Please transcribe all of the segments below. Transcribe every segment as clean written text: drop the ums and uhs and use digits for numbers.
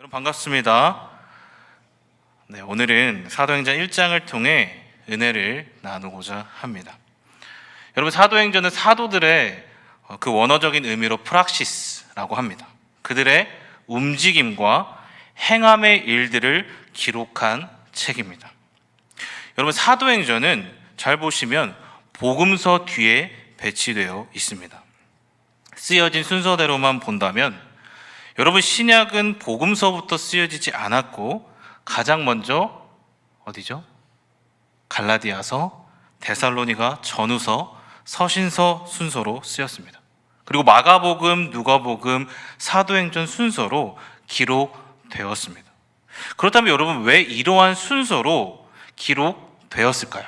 여러분 반갑습니다. 오늘은 사도행전 1장을 통해 은혜를 나누고자 합니다. 여러분, 사도행전은 사도들의 그 원어적인 의미로 프락시스라고 합니다. 그들의 움직임과 행함의 일들을 기록한 책입니다. 여러분, 사도행전은 잘 보시면 복음서 뒤에 배치되어 있습니다. 쓰여진 순서대로만 본다면 여러분, 신약은 복음서부터 쓰여지지 않았고 가장 먼저 어디죠? 갈라디아서, 데살로니가, 전후서, 서신서 순서로 쓰였습니다. 그리고 마가복음, 누가복음, 사도행전 순서로 기록되었습니다. 그렇다면 여러분, 왜 이러한 순서로 기록되었을까요?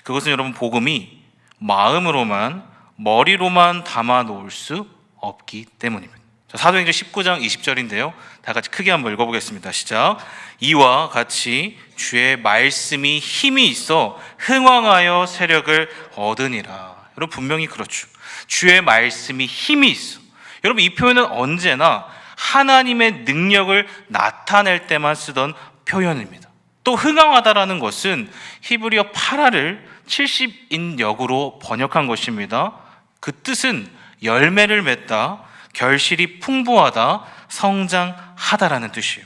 그것은 여러분, 복음이 마음으로만, 머리로만 담아 놓을 수 없기 때문입니다. 사도행전 19장 20절인데요. 다 같이 크게 한번 읽어보겠습니다. 시작. 이와 같이 주의 말씀이 힘이 있어 흥왕하여 세력을 얻으니라. 여러분, 분명히 그렇죠. 주의 말씀이 힘이 있어. 여러분, 이 표현은 언제나 하나님의 능력을 나타낼 때만 쓰던 표현입니다. 또 흥왕하다라는 것은 히브리어 파라를 70인 역으로 번역한 것입니다. 그 뜻은 열매를 맺다, 결실이 풍부하다, 성장하다라는 뜻이에요.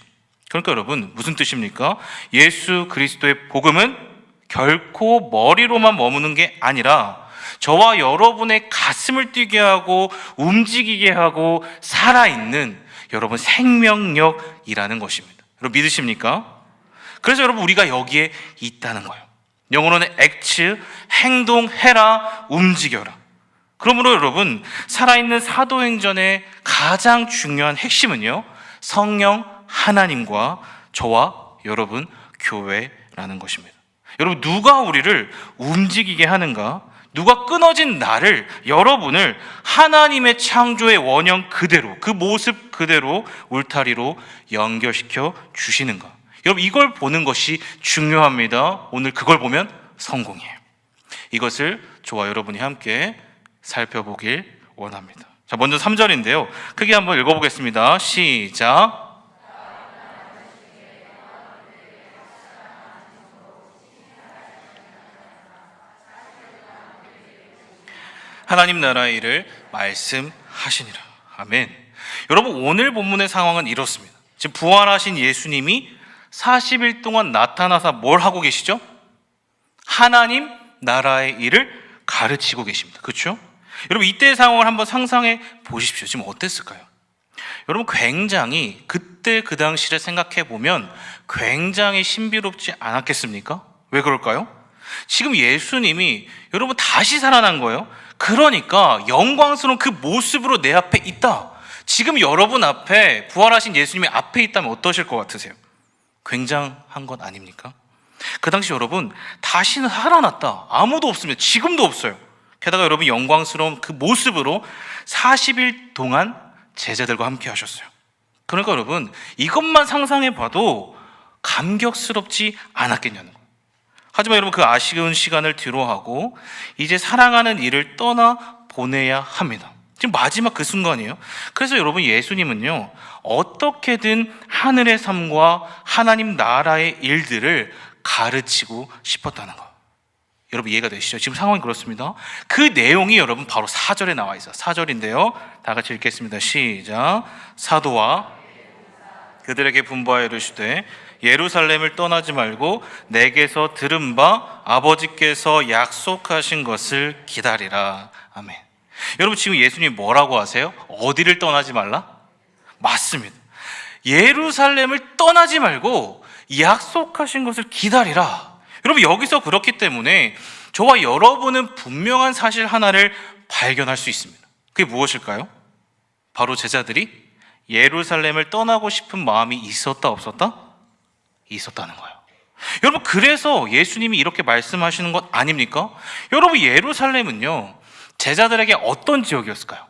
그러니까 여러분, 무슨 뜻입니까? 예수 그리스도의 복음은 결코 머리로만 머무는 게 아니라 저와 여러분의 가슴을 뛰게 하고 움직이게 하고 살아있는 여러분 생명력이라는 것입니다. 여러분, 믿으십니까? 그래서 여러분, 우리가 여기에 있다는 거예요. 영어로는 act, 행동해라, 움직여라. 그러므로 여러분, 살아있는 사도행전의 가장 중요한 핵심은요, 성령 하나님과 저와 여러분 교회라는 것입니다. 여러분, 누가 우리를 움직이게 하는가? 누가 끊어진 나를, 여러분을 하나님의 창조의 원형 그대로, 그 모습 그대로 울타리로 연결시켜 주시는가? 여러분, 이걸 보는 것이 중요합니다. 오늘 그걸 보면 성공이에요. 이것을 저와 여러분이 함께 살펴보길 원합니다. 자, 먼저 3절인데요. 크게 한번 읽어보겠습니다. 시작. 하나님 나라의 일을 말씀하시니라. 아멘. 여러분, 오늘 본문의 상황은 이렇습니다. 지금 부활하신 예수님이 40일 동안 나타나서 뭘 하고 계시죠? 하나님 나라의 일을 가르치고 계십니다. 그렇죠? 여러분, 이때의 상황을 한번 상상해 보십시오. 지금 어땠을까요? 여러분, 굉장히 그때 그 당시를 생각해 보면 굉장히 신비롭지 않았겠습니까? 왜 그럴까요? 지금 예수님이 여러분 다시 살아난 거예요. 그러니까 영광스러운 그 모습으로 내 앞에 있다. 지금 여러분 앞에 부활하신 예수님이 앞에 있다면 어떠실 것 같으세요? 굉장한 것 아닙니까? 그 당시 여러분, 다시는 살아났다. 아무도 없습니다. 지금도 없어요. 게다가 여러분, 영광스러운 그 모습으로 40일 동안 제자들과 함께 하셨어요. 그러니까 여러분, 이것만 상상해 봐도 감격스럽지 않았겠냐는 거예요. 하지만 여러분, 그 아쉬운 시간을 뒤로하고 이제 사랑하는 이를 떠나 보내야 합니다. 지금 마지막 그 순간이에요. 그래서 여러분, 예수님은요, 어떻게든 하늘의 삶과 하나님 나라의 일들을 가르치고 싶었다는 거. 여러분, 이해가 되시죠? 지금 상황이 그렇습니다. 그 내용이 여러분 바로 4절에 나와 있어요. 4절인데요. 다 같이 읽겠습니다. 시작. 사도와 그들에게 분부하여 이르시되 예루살렘을 떠나지 말고 내게서 들은 바 아버지께서 약속하신 것을 기다리라. 아멘. 여러분, 지금 예수님이 뭐라고 하세요? 어디를 떠나지 말라? 맞습니다. 예루살렘을 떠나지 말고 약속하신 것을 기다리라. 여러분, 여기서 그렇기 때문에 저와 여러분은 분명한 사실 하나를 발견할 수 있습니다. 그게 무엇일까요? 바로 제자들이 예루살렘을 떠나고 싶은 마음이 있었다, 없었다? 있었다는 거예요. 여러분, 그래서 예수님이 이렇게 말씀하시는 것 아닙니까? 여러분, 예루살렘은요, 제자들에게 어떤 지역이었을까요?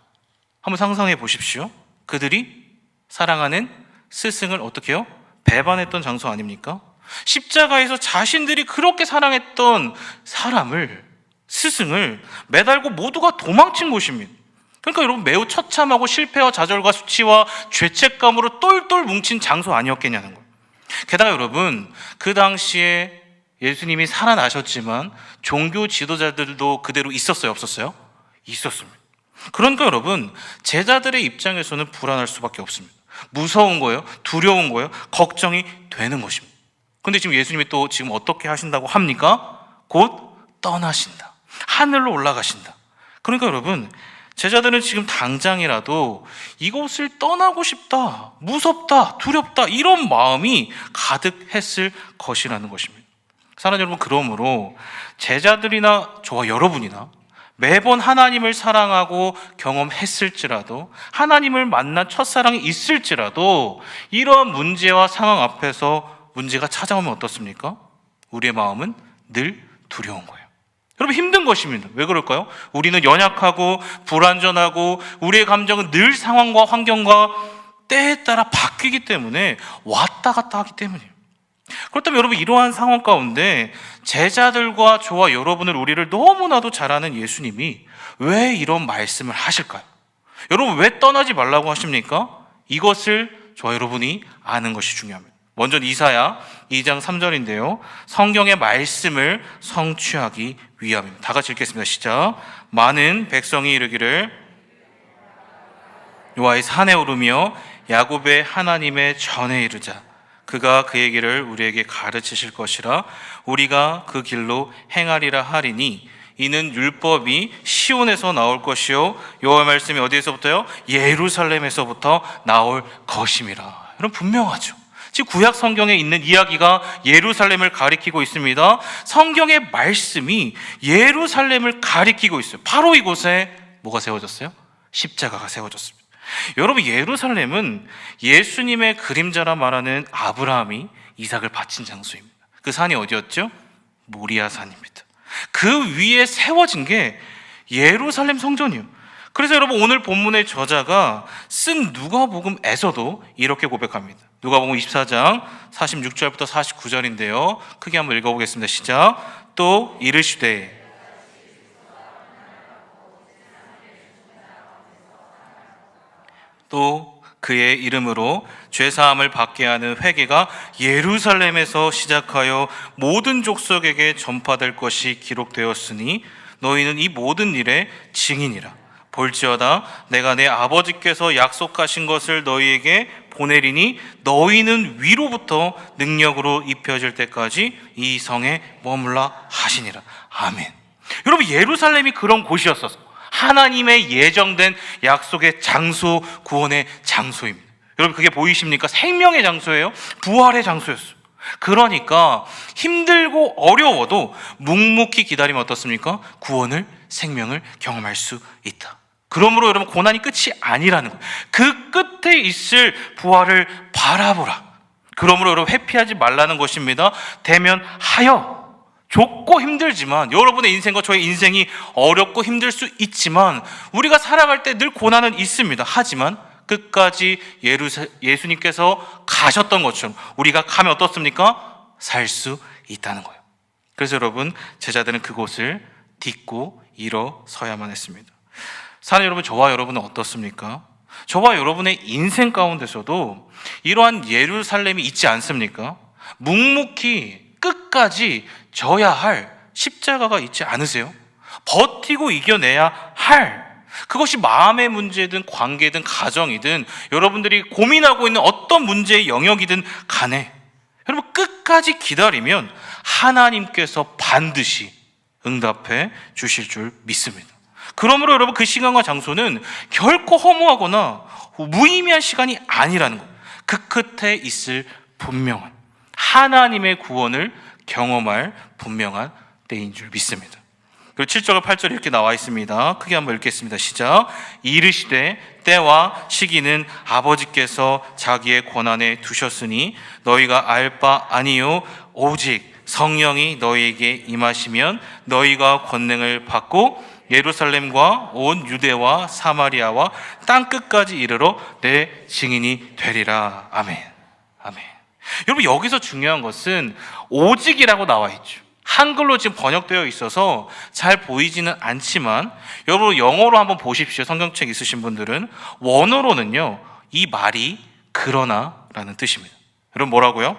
한번 상상해 보십시오. 그들이 사랑하는 스승을 어떻게 해요? 배반했던 장소 아닙니까? 십자가에서 자신들이 그렇게 사랑했던 사람을, 스승을 매달고 모두가 도망친 곳입니다. 그러니까 여러분 매우 처참하고 실패와 좌절과 수치와 죄책감으로 똘똘 뭉친 장소 아니었겠냐는 거예요. 게다가 여러분 그 당시에 예수님이 살아나셨지만 종교 지도자들도 그대로 있었어요, 없었어요? 있었습니다. 그러니까 여러분 제자들의 입장에서는 불안할 수밖에 없습니다. 무서운 거예요, 두려운 거예요, 걱정이 되는 것입니다. 근데 지금 예수님이 또 지금 어떻게 하신다고 합니까? 곧 떠나신다, 하늘로 올라가신다. 그러니까 여러분 제자들은 지금 당장이라도 이곳을 떠나고 싶다, 무섭다, 두렵다 이런 마음이 가득했을 것이라는 것입니다. 사랑하는 여러분, 그러므로 제자들이나 저와 여러분이나 매번 하나님을 사랑하고 경험했을지라도, 하나님을 만난 첫사랑이 있을지라도 이러한 문제와 상황 앞에서 문제가 찾아오면 어떻습니까? 우리의 마음은 늘 두려운 거예요. 여러분 힘든 것입니다. 왜 그럴까요? 우리는 연약하고 불완전하고 우리의 감정은 늘 상황과 환경과 때에 따라 바뀌기 때문에 왔다 갔다 하기 때문이에요. 그렇다면 여러분 이러한 상황 가운데 제자들과 저와 여러분을, 우리를 너무나도 잘 아는 예수님이 왜 이런 말씀을 하실까요? 여러분 왜 떠나지 말라고 하십니까? 이것을 저와 여러분이 아는 것이 중요합니다. 먼저 이사야 2장 3절인데요 성경의 말씀을 성취하기 위함입니다. 다 같이 읽겠습니다. 시작. 많은 백성이 이르기를 여호와의 산에 오르며 야곱의 하나님의 전에 이르자. 그가 그의 길을 우리에게 가르치실 것이라. 우리가 그 길로 행하리라 하리니 이는 율법이 시온에서 나올 것이요 여호와의 말씀이 어디에서부터요? 예루살렘에서부터 나올 것임이라. 여러분 분명하죠. 지금 구약 성경에 있는 이야기가 예루살렘을 가리키고 있습니다. 성경의 말씀이 예루살렘을 가리키고 있어요. 바로 이곳에 뭐가 세워졌어요? 십자가가 세워졌습니다. 여러분 여러분 예수님의 그림자라 말하는 아브라함이 이삭을 바친 장소입니다. 그 산이 어디였죠? 모리아 산입니다. 그 위에 세워진 게 예루살렘 성전이에요. 그래서 여러분 오늘 본문의 저자가 쓴 누가복음에서도 이렇게 고백합니다. 누가복음 24장 46절부터 49절인데요 크게 한번 읽어보겠습니다. 시작. 또 이르시되 또 그의 이름으로 죄사함을 받게 하는 회개가 예루살렘에서 시작하여 모든 족속에게 전파될 것이 기록되었으니 너희는 이 모든 일의 증인이라. 볼지어다 내가 내 아버지께서 약속하신 것을 너희에게 보내리니 너희는 위로부터 능력으로 입혀질 때까지 이 성에 머물라 하시니라. 아멘. 여러분 예루살렘이 그런 곳이었어서 하나님의 예정된 약속의 장소, 구원의 장소입니다. 여러분 그게 보이십니까? 생명의 장소예요. 부활의 장소였어요. 그러니까 힘들고 어려워도 묵묵히 기다리면 어떻습니까? 구원을, 생명을 경험할 수 있다. 그러므로 여러분 고난이 끝이 아니라는 거예요. 그 끝에 있을 부활을 바라보라. 그러므로 여러분 회피하지 말라는 것입니다. 대면하여. 좁고 힘들지만, 여러분의 인생과 저의 인생이 어렵고 힘들 수 있지만 우리가 살아갈 때 늘 고난은 있습니다. 하지만 끝까지 예수님께서 가셨던 것처럼 우리가 가면 어떻습니까? 살 수 있다는 거예요. 그래서 여러분 제자들은 그곳을 딛고 일어서야만 했습니다. 사는 여러분, 저와 여러분은 어떻습니까? 저와 여러분의 인생 가운데서도 이러한 예루살렘이 있지 않습니까? 묵묵히 끝까지 져야 할 십자가가 있지 않으세요? 버티고 이겨내야 할, 그것이 마음의 문제든 관계든 가정이든 여러분들이 고민하고 있는 어떤 문제의 영역이든 간에 여러분 끝까지 기다리면 하나님께서 반드시 응답해 주실 줄 믿습니다. 그러므로 여러분 그 시간과 장소는 결코 허무하거나 무의미한 시간이 아니라는 것, 그 끝에 있을 분명한 하나님의 구원을 경험할 분명한 때인 줄 믿습니다. 그리고 7절과 8절에 이렇게 나와 있습니다. 크게 한번 읽겠습니다. 시작. 이르시되 때와 시기는 아버지께서 자기의 권한에 두셨으니 너희가 알 바 아니요 오직 성령이 너희에게 임하시면 너희가 권능을 받고 예루살렘과 온 유대와 사마리아와 땅끝까지 이르러 내 증인이 되리라. 아멘. 아멘. 여러분 여기서 중요한 것은 오직이라고 나와 있죠. 한글로 지금 번역되어 있어서 잘 보이지는 않지만 여러분 영어로 한번 보십시오. 성경책 있으신 분들은 원어로는요, 이 말이 그러나라는 뜻입니다. 여러분 뭐라고요?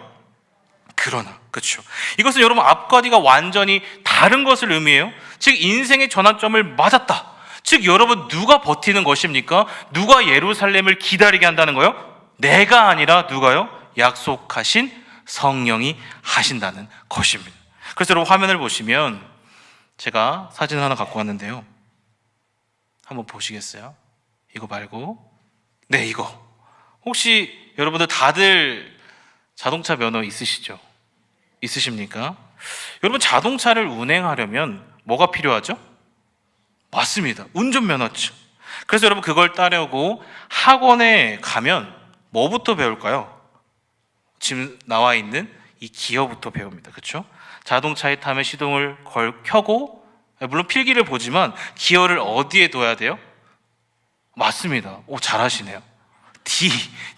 그러나. 그렇죠. 이것은 여러분 앞과 뒤가 완전히 다른 것을 의미해요. 즉 인생의 전환점을 맞았다. 즉 여러분 누가 버티는 것입니까? 누가 예루살렘을 기다리게 한다는 거예요? 내가 아니라 누가요? 약속하신 성령이 하신다는 것입니다. 그래서 여러분 화면을 보시면 제가 사진 하나 갖고 왔는데요, 한번 보시겠어요? 이거 말고, 네, 이거. 혹시 여러분들 다들 자동차 면허 있으시죠? 있으십니까? 여러분 자동차를 운행하려면 뭐가 필요하죠? 맞습니다. 운전면허증. 그래서 여러분 그걸 따려고 학원에 가면 뭐부터 배울까요? 지금 나와 있는 이 기어부터 배웁니다. 그렇죠? 자동차에 타면 시동을 켜고, 물론 필기를 보지만 기어를 어디에 둬야 돼요? 맞습니다. 오, 잘하시네요.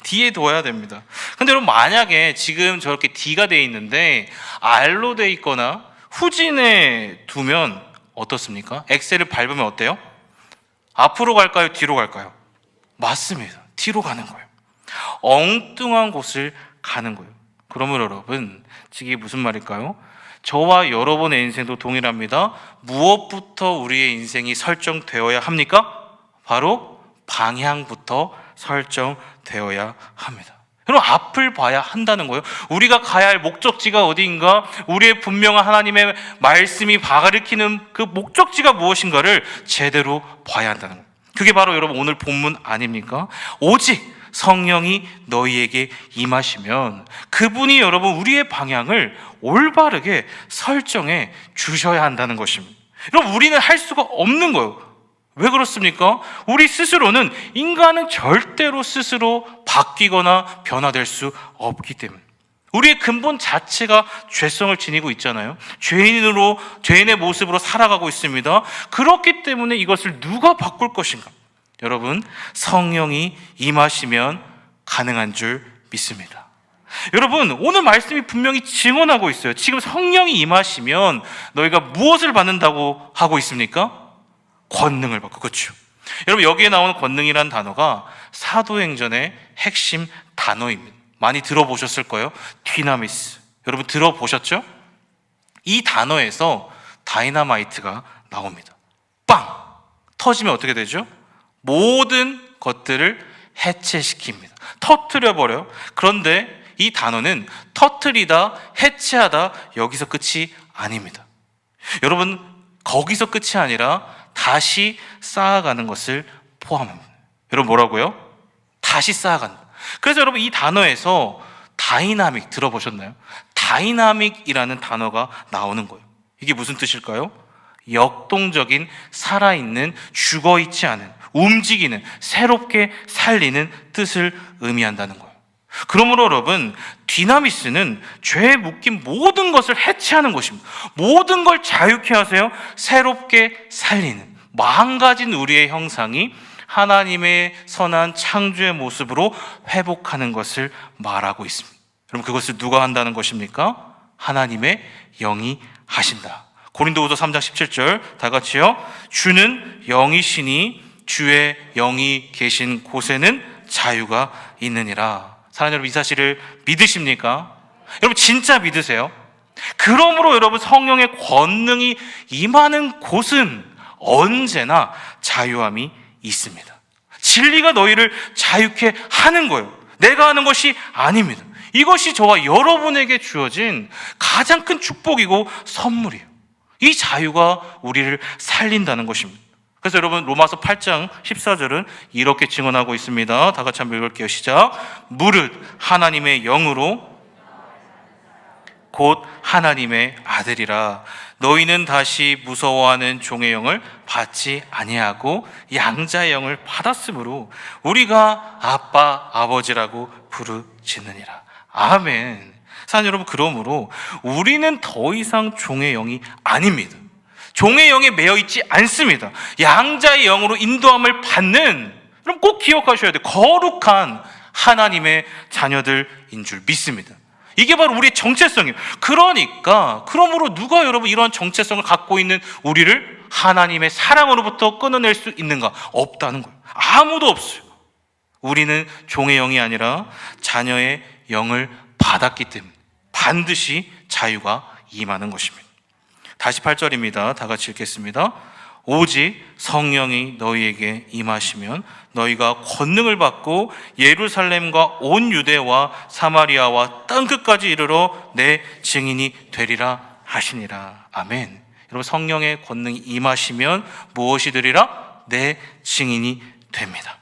D에 둬야 됩니다. 근데 여러분 만약에 지금 저렇게 D가 돼 있는데 R로 돼 있거나 후진에 두면 어떻습니까? 엑셀을 밟으면 어때요? 앞으로 갈까요? 뒤로 갈까요? 맞습니다. 뒤로 가는 거예요. 엉뚱한 곳을 가는 거예요. 그러면 여러분, 이게 무슨 말일까요? 저와 여러분의 인생도 동일합니다. 무엇부터 우리의 인생이 설정되어야 합니까? 바로 방향부터 설정되어야 합니다. 여러분 앞을 봐야 한다는 거예요. 우리가 가야 할 목적지가 어디인가, 우리의 분명한 하나님의 말씀이 가리키는 그 목적지가 무엇인가를 제대로 봐야 한다는 거예요. 그게 바로 여러분 오늘 본문 아닙니까? 오직 성령이 너희에게 임하시면 그분이 여러분 우리의 방향을 올바르게 설정해 주셔야 한다는 것입니다. 여러분 우리는 할 수가 없는 거예요. 왜 그렇습니까? 우리 스스로는, 인간은 절대로 스스로 바뀌거나 변화될 수 없기 때문에. 우리의 근본 자체가 죄성을 지니고 있잖아요. 죄인의 모습으로 살아가고 있습니다. 그렇기 때문에 이것을 누가 바꿀 것인가? 여러분, 성령이 임하시면 가능한 줄 믿습니다. 여러분, 오늘 말씀이 분명히 증언하고 있어요. 지금 성령이 임하시면 너희가 무엇을 받는다고 하고 있습니까? 권능을 받고. 그렇죠. 여러분 여기에 나오는 권능이라는 단어가 사도행전의 핵심 단어입니다. 많이 들어보셨을 거예요. 디나미스. 여러분 들어보셨죠? 이 단어에서 다이너마이트가 나옵니다. 빵! 터지면 어떻게 되죠? 모든 것들을 해체시킵니다. 터뜨려버려요. 그런데 이 단어는 터뜨리다, 해체하다, 여기서 끝이 아닙니다. 여러분 거기서 끝이 아니라 다시 쌓아가는 것을 포함합니다. 여러분 뭐라고요? 다시 쌓아간다. 그래서 여러분 이 단어에서 다이나믹 들어보셨나요? 다이나믹이라는 단어가 나오는 거예요. 이게 무슨 뜻일까요? 역동적인, 살아있는, 죽어있지 않은, 움직이는, 새롭게 살리는 뜻을 의미한다는 거예요. 그러므로 여러분, 디나미스는 죄에 묶인 모든 것을 해체하는 것입니다. 모든 걸 자유케 하세요. 새롭게 살리는, 망가진 우리의 형상이 하나님의 선한 창조의 모습으로 회복하는 것을 말하고 있습니다. 여러분 그것을 누가 한다는 것입니까? 하나님의 영이 하신다. 고린도후서 3장 17절 다 같이요. 주는 영이시니 주의 영이 계신 곳에는 자유가 있느니라. 사랑하는 여러분, 이 사실을 믿으십니까? 여러분 진짜 믿으세요? 그러므로 여러분 성령의 권능이 임하는 곳은 언제나 자유함이 있습니다. 진리가 너희를 자유케 하는 거예요. 내가 하는 것이 아닙니다. 이것이 저와 여러분에게 주어진 가장 큰 축복이고 선물이에요. 이 자유가 우리를 살린다는 것입니다. 그래서 여러분 로마서 8장 14절은 이렇게 증언하고 있습니다. 다 같이 한번 읽을게요. 시작. 무릇 하나님의 영으로 곧 하나님의 아들이라. 너희는 다시 무서워하는 종의 영을 받지 아니하고 양자의 영을 받았으므로 우리가 아빠 아버지라고 부르짖느니라. 아멘. 사랑하는 여러분, 그러므로 우리는 더 이상 종의 영이 아닙니다. 종의 영에 매여 있지 않습니다. 양자의 영으로 인도함을 받는, 여러분 꼭 기억하셔야 돼요. 거룩한 하나님의 자녀들인 줄 믿습니다. 이게 바로 우리의 정체성이에요. 그러므로 누가 여러분 이러한 정체성을 갖고 있는 우리를 하나님의 사랑으로부터 끊어낼 수 있는가? 없다는 거예요. 아무도 없어요. 우리는 종의 영이 아니라 자녀의 영을 받았기 때문에 반드시 자유가 임하는 것입니다. 다시 8절입니다. 다 같이 읽겠습니다. 오직 성령이 너희에게 임하시면 너희가 권능을 받고 예루살렘과 온 유대와 사마리아와 땅끝까지 이르러 내 증인이 되리라 하시니라. 아멘. 여러분, 성령의 권능이 임하시면 무엇이 되리라? 내 증인이 됩니다.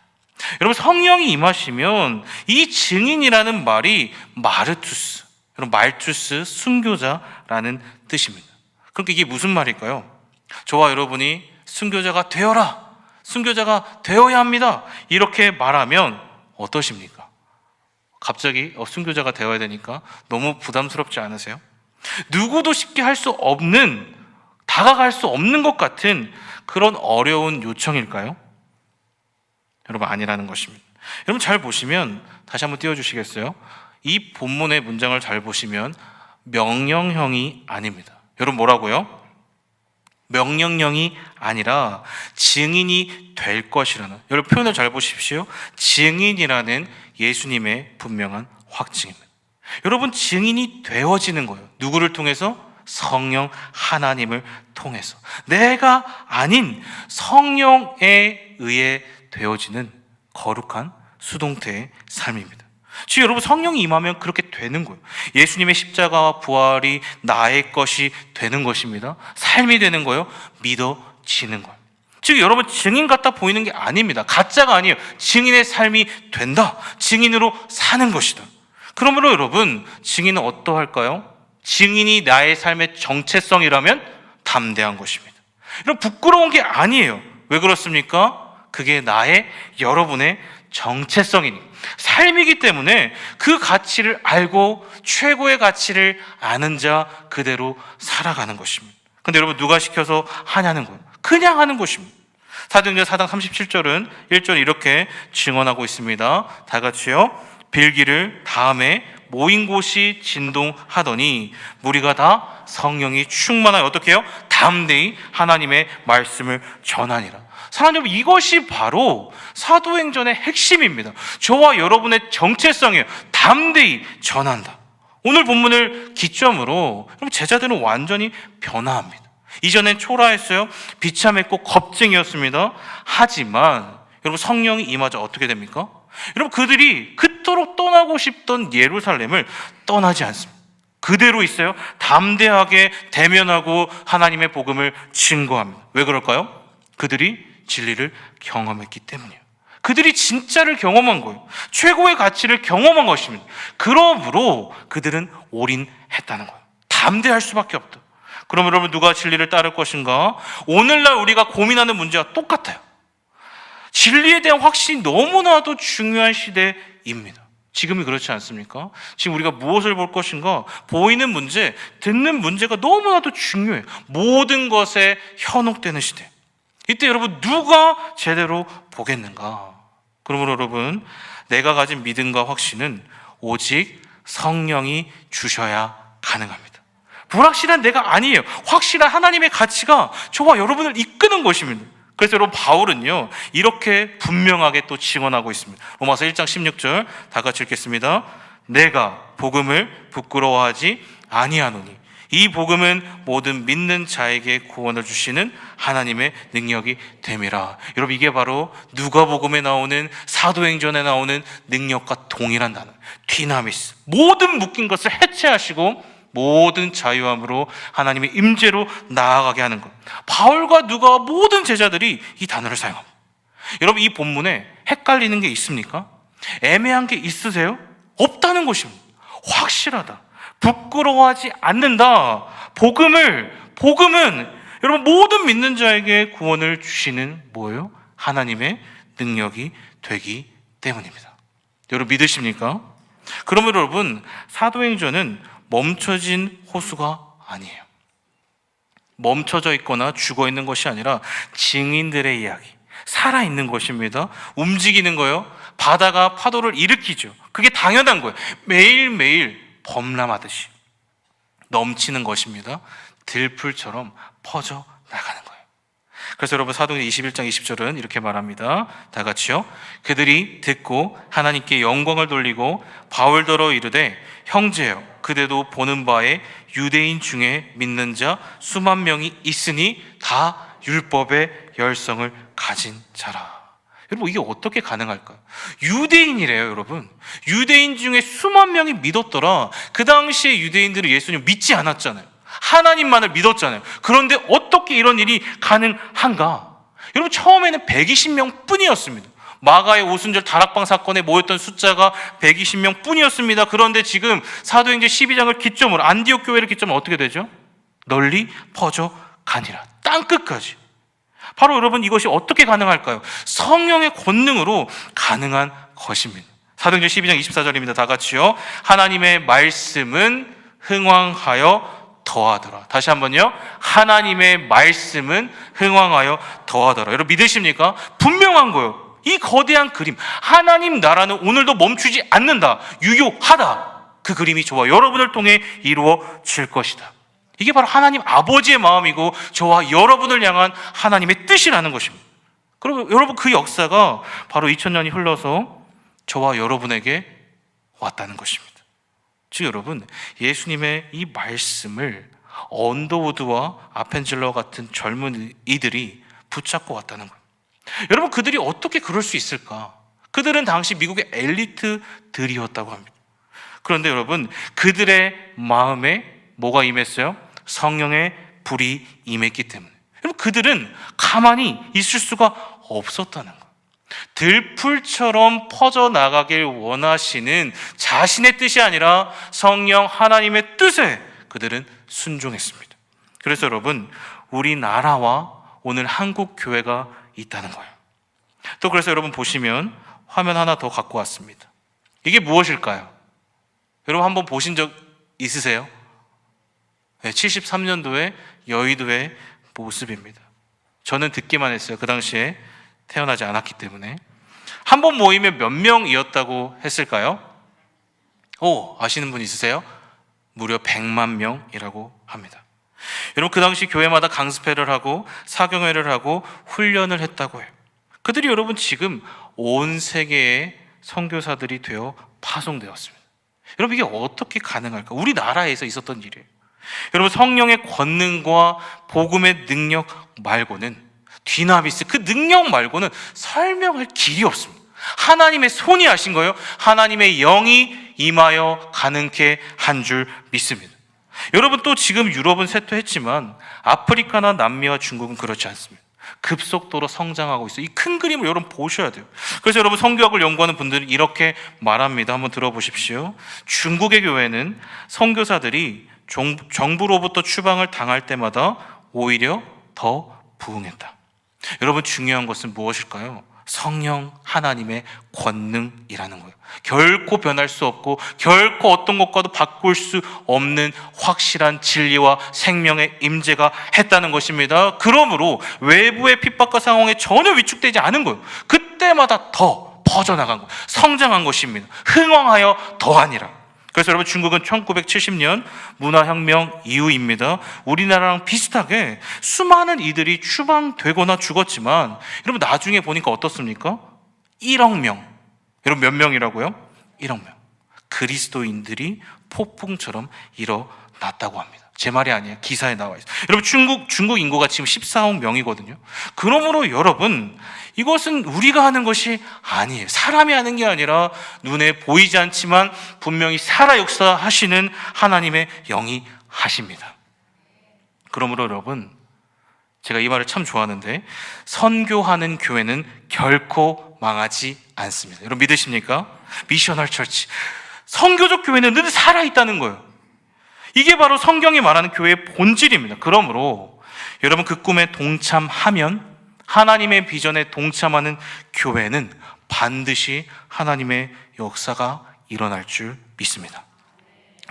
여러분, 성령이 임하시면 이 증인이라는 말이 마르투스, 여러분, 말투스, 순교자라는 뜻입니다. 그러니까 이게 무슨 말일까요? 저와 여러분이 순교자가 되어라, 순교자가 되어야 합니다, 이렇게 말하면 어떠십니까? 갑자기 순교자가 되어야 되니까 너무 부담스럽지 않으세요? 누구도 쉽게 할 수 없는, 다가갈 수 없는 것 같은 그런 어려운 요청일까요? 여러분, 아니라는 것입니다. 여러분, 잘 보시면, 다시 한번 띄워주시겠어요? 이 본문의 문장을 잘 보시면 명령형이 아닙니다. 여러분, 뭐라고요? 명령형이 아니라 증인이 될 것이라는, 여러분 표현을 잘 보십시오. 증인이라는 예수님의 분명한 확증입니다. 여러분, 증인이 되어지는 거예요. 누구를 통해서? 성령 하나님을 통해서. 내가 아닌 성령에 의해 되어지는 거룩한 수동태의 삶입니다. 즉 여러분, 성령이 임하면 그렇게 되는 거예요. 예수님의 십자가와 부활이 나의 것이 되는 것입니다. 삶이 되는 거예요. 믿어지는 거예요. 즉 여러분, 증인 같아 보이는 게 아닙니다. 가짜가 아니에요. 증인의 삶이 된다. 증인으로 사는 것이다. 그러므로 여러분, 증인은 어떠할까요? 증인이 나의 삶의 정체성이라면 담대한 것입니다. 여러분, 부끄러운 게 아니에요. 왜 그렇습니까? 그게 나의, 여러분의 정체성이니, 삶이기 때문에 그 가치를 알고 최고의 가치를 아는 자 그대로 살아가는 것입니다. 근데 여러분, 누가 시켜서 하냐는 거예요. 그냥 하는 것입니다. 사도행전 4장 37절은 1절 이렇게 증언하고 있습니다. 다 같이요. 빌기를 다음에 모인 곳이 진동하더니 무리가 다 성령이 충만하여 어떻게 해요? 담대히 하나님의 말씀을 전하니라. 사랑하는 여러분, 이것이 바로 사도행전의 핵심입니다. 저와 여러분의 정체성이에요. 담대히 전한다. 오늘 본문을 기점으로 여러분, 제자들은 완전히 변화합니다. 이전엔 초라했어요. 비참했고 겁쟁이였습니다. 하지만 여러분, 성령이 임하자 어떻게 됩니까? 여러분, 그들이 그토록 떠나고 싶던 예루살렘을 떠나지 않습니다. 그대로 있어요. 담대하게 대면하고 하나님의 복음을 증거합니다. 왜 그럴까요? 그들이 진리를 경험했기 때문이에요. 그들이 진짜를 경험한 거예요. 최고의 가치를 경험한 것입니다. 그러므로 그들은 올인했다는 거예요. 담대할 수밖에 없다. 그럼 여러분, 누가 진리를 따를 것인가? 오늘날 우리가 고민하는 문제와 똑같아요. 진리에 대한 확신이 너무나도 중요한 시대입니다. 지금이 그렇지 않습니까? 지금 우리가 무엇을 볼 것인가? 보이는 문제, 듣는 문제가 너무나도 중요해요. 모든 것에 현혹되는 시대. 이때 여러분, 누가 제대로 보겠는가? 그러므로 여러분, 내가 가진 믿음과 확신은 오직 성령이 주셔야 가능합니다. 불확실한 내가 아니에요. 확실한 하나님의 가치가 저와 여러분을 이끄는 것입니다. 그래서 여러분, 바울은요 이렇게 분명하게 또 증언하고 있습니다. 로마서 1장 16절 다 같이 읽겠습니다. 내가 복음을 부끄러워하지 아니하노니 이 복음은 모든 믿는 자에게 구원을 주시는 하나님의 능력이 됨이라. 여러분, 이게 바로 누가복음에 나오는, 사도행전에 나오는 능력과 동일한 단어, 디나미스. 모든 묶인 것을 해체하시고 모든 자유함으로 하나님의 임재로 나아가게 하는 것. 바울과 누가, 모든 제자들이 이 단어를 사용합니다. 여러분, 이 본문에 헷갈리는 게 있습니까? 애매한 게 있으세요? 없다는 것입니다. 확실하다. 부끄러워하지 않는다. 복음은 여러분, 모든 믿는 자에게 구원을 주시는 뭐예요? 하나님의 능력이 되기 때문입니다. 여러분, 믿으십니까? 그러면 여러분, 사도행전은 멈춰진 호수가 아니에요. 멈춰져 있거나 죽어 있는 것이 아니라 증인들의 이야기, 살아있는 것입니다. 움직이는 거예요. 바다가 파도를 일으키죠. 그게 당연한 거예요. 매일매일 범람하듯이 넘치는 것입니다. 들풀처럼 퍼져 나가는 거예요. 그래서 여러분 사도행전 21장 20절은 이렇게 말합니다. 다 같이요. 그들이 듣고 하나님께 영광을 돌리고 바울더러 이르되 형제여 그대도 보는 바에 유대인 중에 믿는 자 수만 명이 있으니 다 율법의 열성을 가진 자라. 여러분 이게 어떻게 가능할까요? 유대인이래요. 여러분 유대인 중에 수만 명이 믿었더라. 그 당시에 유대인들은 예수님 믿지 않았잖아요. 하나님만을 믿었잖아요. 그런데 어떻게 이런 일이 가능한가? 여러분 처음에는 120명 뿐이었습니다. 마가의 오순절 다락방 사건에 모였던 숫자가 120명 뿐이었습니다. 그런데 지금 사도행전 12장을 기점으로 안디옥 교회를 기점으로 어떻게 되죠? 널리 퍼져 가니라. 땅끝까지. 바로 여러분 이것이 어떻게 가능할까요? 성령의 권능으로 가능한 것입니다. 사도행전 12장 24절입니다. 다 같이요. 하나님의 말씀은 흥왕하여 더하더라. 다시 한번요. 하나님의 말씀은 흥왕하여 더하더라. 여러분 믿으십니까? 분명한 거예요. 이 거대한 그림, 하나님 나라는 오늘도 멈추지 않는다. 유효하다. 그 그림이 저와 여러분을 통해 이루어질 것이다. 이게 바로 하나님 아버지의 마음이고 저와 여러분을 향한 하나님의 뜻이라는 것입니다. 그리고 여러분 그 역사가 바로 2000년이 흘러서 저와 여러분에게 왔다는 것입니다. 즉 여러분 예수님의 이 말씀을 언더우드와 아펜젤러 같은 젊은 이들이 붙잡고 왔다는 거예요. 여러분 그들이 어떻게 그럴 수 있을까? 그들은 당시 미국의 엘리트들이었다고 합니다. 그런데 여러분 그들의 마음에 뭐가 임했어요? 성령의 불이 임했기 때문에 여러분 그들은 가만히 있을 수가 없었다는 거예요. 들풀처럼 퍼져나가길 원하시는 자신의 뜻이 아니라 성령 하나님의 뜻에 그들은 순종했습니다. 그래서 여러분 우리나라와 오늘 한국 교회가 있다는 거예요. 또 그래서 여러분 보시면 화면 하나 더 갖고 왔습니다. 이게 무엇일까요? 여러분 한번 보신 적 있으세요? 73년도에 여의도의 모습입니다. 저는 듣기만 했어요. 그 당시에 태어나지 않았기 때문에. 한 번 모이면 몇 명이었다고 했을까요? 아시는 분 있으세요? 무려 100만 명이라고 합니다. 여러분 그 당시 교회마다 강습회를 하고 사경회를 하고 훈련을 했다고 해요. 그들이 여러분 지금 온 세계의 선교사들이 되어 파송되었습니다. 여러분 이게 어떻게 가능할까? 우리나라에서 있었던 일이에요. 여러분 성령의 권능과 복음의 능력 말고는 디나미스 그 능력 말고는 설명할 길이 없습니다. 하나님의 손이 하신 거예요. 하나님의 영이 임하여 가능케 한 줄 믿습니다. 여러분 또 지금 유럽은 쇠퇴했지만 아프리카나 남미와 중국은 그렇지 않습니다. 급속도로 성장하고 있어요. 이 큰 그림을 여러분 보셔야 돼요. 그래서 여러분 성교학을 연구하는 분들은 이렇게 말합니다. 한번 들어보십시오. 중국의 교회는 선교사들이 정부로부터 추방을 당할 때마다 오히려 더 부흥했다. 여러분 중요한 것은 무엇일까요? 성령 하나님의 권능이라는 거예요. 결코 변할 수 없고 결코 어떤 것과도 바꿀 수 없는 확실한 진리와 생명의 임재가 했다는 것입니다. 그러므로 외부의 핍박과 상황에 전혀 위축되지 않은 거예요. 그때마다 더 퍼져나간 거예요. 성장한 것입니다. 흥왕하여 더하니라. 그래서 여러분 중국은 1970년 문화혁명 이후입니다. 우리나라랑 비슷하게 수많은 이들이 추방되거나 죽었지만 여러분 나중에 보니까 어떻습니까? 1억 명. 여러분 몇 명이라고요? 1억 명. 그리스도인들이 폭풍처럼 일어났다고 합니다. 제 말이 아니에요. 기사에 나와 있어요. 여러분 중국 인구가 지금 14억 명이거든요. 그러므로 여러분 이것은 우리가 하는 것이 아니에요. 사람이 하는 게 아니라 눈에 보이지 않지만 분명히 살아 역사하시는 하나님의 영이 하십니다. 그러므로 여러분 제가 이 말을 참 좋아하는데 선교하는 교회는 결코 망하지 않습니다. 여러분 믿으십니까? 미셔널 처치. 선교적 교회는 늘 살아있다는 거예요. 이게 바로 성경이 말하는 교회의 본질입니다. 그러므로 여러분 그 꿈에 동참하면 하나님의 비전에 동참하는 교회는 반드시 하나님의 역사가 일어날 줄 믿습니다.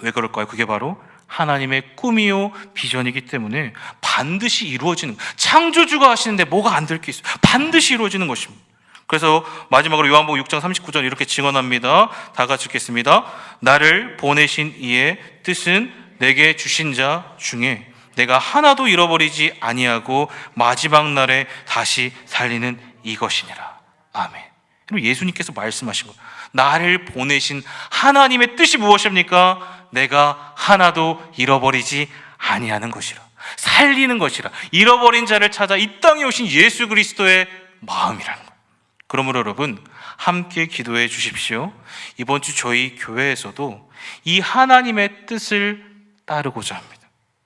왜 그럴까요? 그게 바로 하나님의 꿈이요 비전이기 때문에 반드시 이루어지는, 창조주가 하시는데 뭐가 안 될 게 있어요? 반드시 이루어지는 것입니다. 그래서 마지막으로 요한복음 6장 39절 이렇게 증언합니다. 다 같이 읽겠습니다. 나를 보내신 이의 뜻은 내게 주신 자 중에 내가 하나도 잃어버리지 아니하고 마지막 날에 다시 살리는 이것이니라. 아멘. 그리고 예수님께서 말씀하신 것, 나를 보내신 하나님의 뜻이 무엇입니까? 내가 하나도 잃어버리지 아니하는 것이라, 살리는 것이라, 잃어버린 자를 찾아 이 땅에 오신 예수 그리스도의 마음이라는 것. 그러므로 여러분 함께 기도해 주십시오. 이번 주 저희 교회에서도 이 하나님의 뜻을 따르고자 합니다.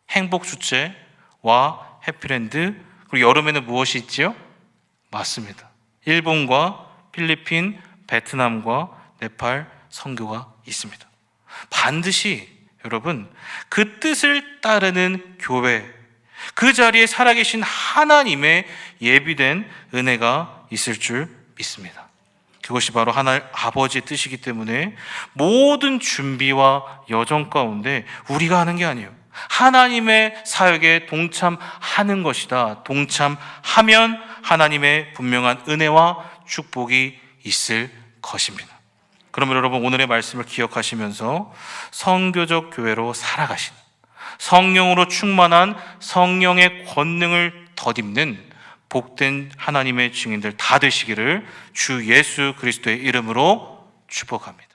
행복 축제와 해피랜드, 그리고 여름에는 무엇이 있지요? 맞습니다. 일본과 필리핀, 베트남과 네팔 선교가 있습니다. 반드시 여러분 그 뜻을 따르는 교회, 그 자리에 살아계신 하나님의 예비된 은혜가 있을 줄 믿습니다. 그것이 바로 하나님 아버지의 뜻이기 때문에 모든 준비와 여정 가운데 우리가 하는 게 아니에요. 하나님의 사역에 동참하는 것이다. 동참하면 하나님의 분명한 은혜와 축복이 있을 것입니다. 그러면 여러분 오늘의 말씀을 기억하시면서 성교적 교회로 살아가신, 성령으로 충만한 성령의 권능을 덧입는 복된 하나님의 증인들 다 되시기를 주 예수 그리스도의 이름으로 축복합니다.